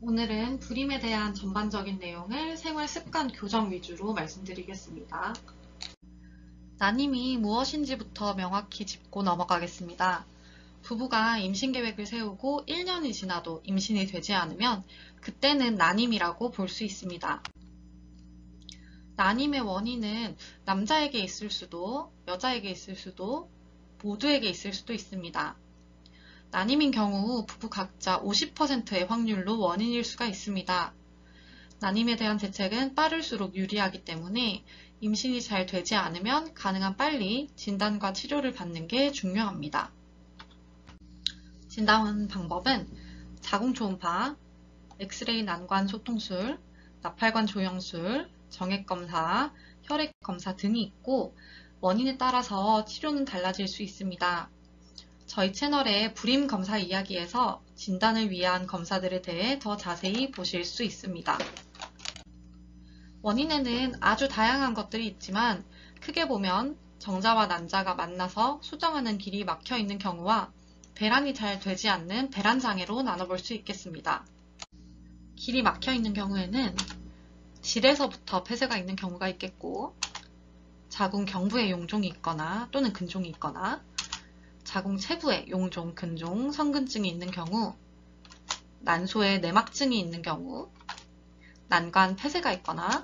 오늘은 불임에 대한 전반적인 내용을 생활 습관 교정 위주로 말씀드리겠습니다. 난임이 무엇인지부터 명확히 짚고 넘어가겠습니다. 부부가 임신 계획을 세우고 1년이 지나도 임신이 되지 않으면 그때는 난임이라고 볼 수 있습니다. 난임의 원인은 남자에게 있을 수도, 여자에게 있을 수도, 모두에게 있을 수도 있습니다. 난임인 경우 부부 각자 50%의 확률로 원인일 수가 있습니다. 난임에 대한 대책은 빠를수록 유리하기 때문에 임신이 잘 되지 않으면 가능한 빨리 진단과 치료를 받는 게 중요합니다. 진단 방법은 자궁 초음파, 엑스레이 난관 소통술, 나팔관 조영술, 정액검사, 혈액검사 등이 있고 원인에 따라서 치료는 달라질 수 있습니다. 저희 채널의 불임 검사 이야기에서 진단을 위한 검사들에 대해 더 자세히 보실 수 있습니다. 원인에는 아주 다양한 것들이 있지만 크게 보면 정자와 난자가 만나서 수정하는 길이 막혀 있는 경우와 배란이 잘 되지 않는 배란장애로 나눠볼 수 있겠습니다. 길이 막혀 있는 경우에는 질에서부터 폐쇄가 있는 경우가 있겠고 자궁 경부에 용종이 있거나 또는 근종이 있거나 자궁 체부에 용종, 근종, 성근증이 있는 경우, 난소에 내막증이 있는 경우, 난관 폐쇄가 있거나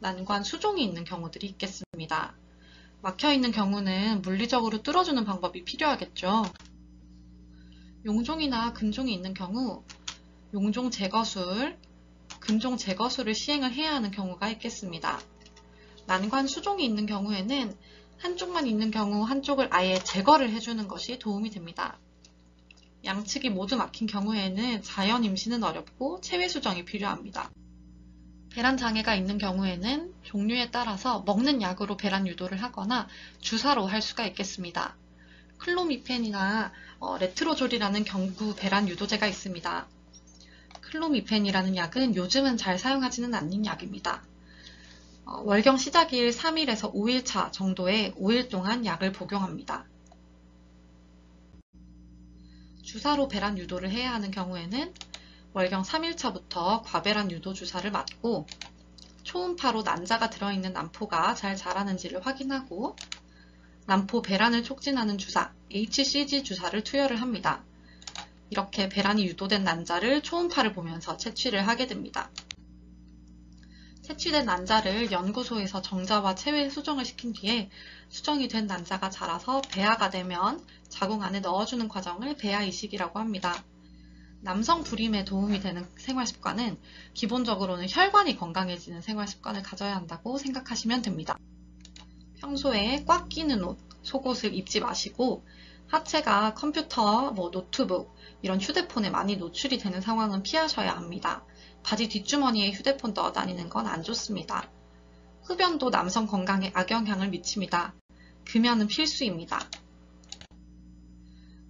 난관 수종이 있는 경우들이 있겠습니다. 막혀있는 경우는 물리적으로 뚫어주는 방법이 필요하겠죠. 용종이나 근종이 있는 경우 용종 제거술, 근종 제거술을 시행을 해야 하는 경우가 있겠습니다. 난관 수종이 있는 경우에는 한쪽만 있는 경우 한쪽을 아예 제거를 해주는 것이 도움이 됩니다. 양측이 모두 막힌 경우에는 자연 임신은 어렵고 체외 수정이 필요합니다. 배란 장애가 있는 경우에는 종류에 따라서 먹는 약으로 배란 유도를 하거나 주사로 할 수가 있겠습니다. 클로미펜이나 레트로졸이라는 경부 배란 유도제가 있습니다. 클로미펜이라는 약은 요즘은 잘 사용하지는 않는 약입니다. 월경 시작일 3일에서 5일차 정도에 5일 동안 약을 복용합니다. 주사로 배란 유도를 해야 하는 경우에는 월경 3일차부터 과배란 유도 주사를 맞고 초음파로 난자가 들어있는 난포가 잘 자라는지를 확인하고 난포 배란을 촉진하는 주사, HCG 주사를 투여를 합니다. 이렇게 배란이 유도된 난자를 초음파를 보면서 채취를 하게 됩니다. 채취된 난자를 연구소에서 정자와 체외 수정을 시킨 뒤에 수정이 된 난자가 자라서 배아가 되면 자궁 안에 넣어주는 과정을 배아 이식이라고 합니다. 남성 불임에 도움이 되는 생활습관은 기본적으로는 혈관이 건강해지는 생활습관을 가져야 한다고 생각하시면 됩니다. 평소에 꽉 끼는 옷, 속옷을 입지 마시고 하체가 컴퓨터, 노트북, 이런 휴대폰에 많이 노출이 되는 상황은 피하셔야 합니다. 바지 뒷주머니에 휴대폰 넣어 다니는 건 안 좋습니다. 흡연도 남성 건강에 악영향을 미칩니다. 금연은 필수입니다.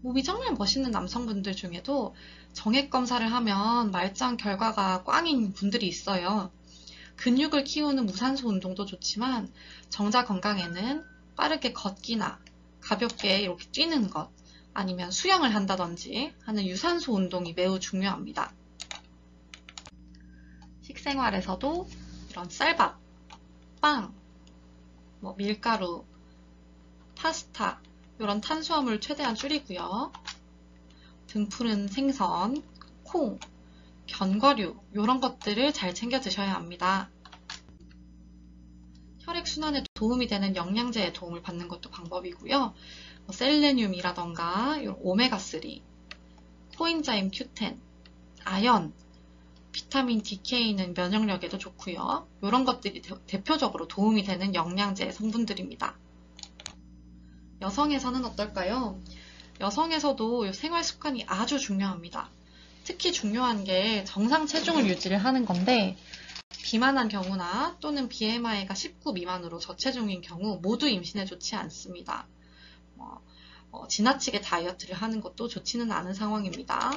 몸이 정말 멋있는 남성분들 중에도 정액 검사를 하면 말짱 결과가 꽝인 분들이 있어요. 근육을 키우는 무산소 운동도 좋지만 정자 건강에는 빠르게 걷기나 가볍게 이렇게 뛰는 것 아니면 수영을 한다든지 하는 유산소 운동이 매우 중요합니다. 식생활에서도 이런 쌀밥, 빵, 밀가루, 파스타 이런 탄수화물 최대한 줄이고요. 등푸른 생선, 콩, 견과류 이런 것들을 잘 챙겨 드셔야 합니다. 혈액순환에 도움이 되는 영양제의 도움을 받는 것도 방법이고요. 셀레늄이라던가 오메가3, 코엔자임 Q10, 아연, 비타민 DK는 면역력에도 좋고요. 이런 것들이 대표적으로 도움이 되는 영양제 성분들입니다. 여성에서는 어떨까요? 여성에서도 생활 습관이 아주 중요합니다. 특히 중요한 게 정상 체중을 유지를 하는 건데 비만한 경우나 또는 BMI가 19 미만으로 저체중인 경우 모두 임신에 좋지 않습니다. 지나치게 다이어트를 하는 것도 좋지는 않은 상황입니다.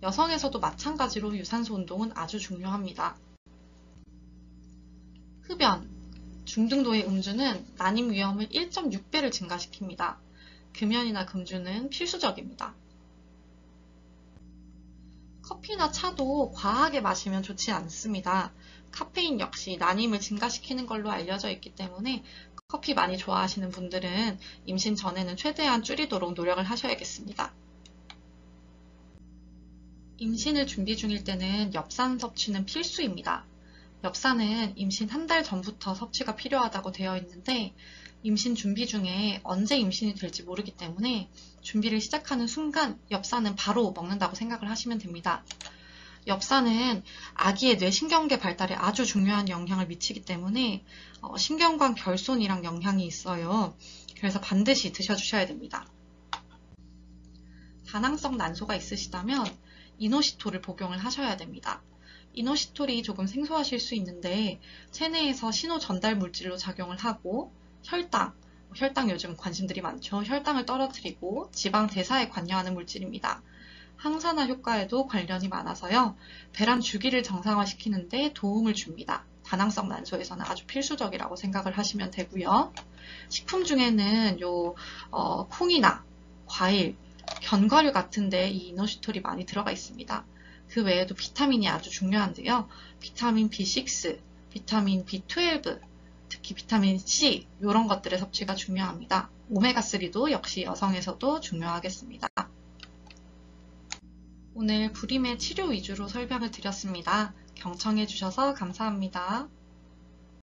여성에서도 마찬가지로 유산소 운동은 아주 중요합니다. 흡연, 중등도의 음주는 난임 위험을 1.6배를 증가시킵니다. 금연이나 금주는 필수적입니다. 커피나 차도 과하게 마시면 좋지 않습니다. 카페인 역시 난임을 증가시키는 걸로 알려져 있기 때문에 커피 많이 좋아하시는 분들은 임신 전에는 최대한 줄이도록 노력을 하셔야겠습니다. 임신을 준비 중일 때는 엽산 섭취는 필수입니다. 엽산은 임신 한 달 전부터 섭취가 필요하다고 되어 있는데 임신 준비 중에 언제 임신이 될지 모르기 때문에 준비를 시작하는 순간 엽산은 바로 먹는다고 생각을 하시면 됩니다. 엽산은 아기의 뇌신경계 발달에 아주 중요한 영향을 미치기 때문에 신경관 결손이랑 영향이 있어요. 그래서 반드시 드셔주셔야 됩니다. 다낭성 난소가 있으시다면 이노시톨을 복용을 하셔야 됩니다. 이노시톨이 조금 생소하실 수 있는데 체내에서 신호 전달 물질로 작용을 하고 혈당 요즘 관심들이 많죠. 혈당을 떨어뜨리고 지방 대사에 관여하는 물질입니다. 항산화 효과에도 관련이 많아서요. 배란 주기를 정상화시키는 데 도움을 줍니다. 다낭성 난소에서는 아주 필수적이라고 생각을 하시면 되고요. 식품 중에는 콩이나 과일, 견과류 같은데 이 이노시톨이 많이 들어가 있습니다. 그 외에도 비타민이 아주 중요한데요. 비타민 B6, 비타민 B12, 특히 비타민 C 이런 것들의 섭취가 중요합니다. 오메가3도 역시 여성에서도 중요하겠습니다. 오늘 불임의 치료 위주로 설명을 드렸습니다. 경청해 주셔서 감사합니다.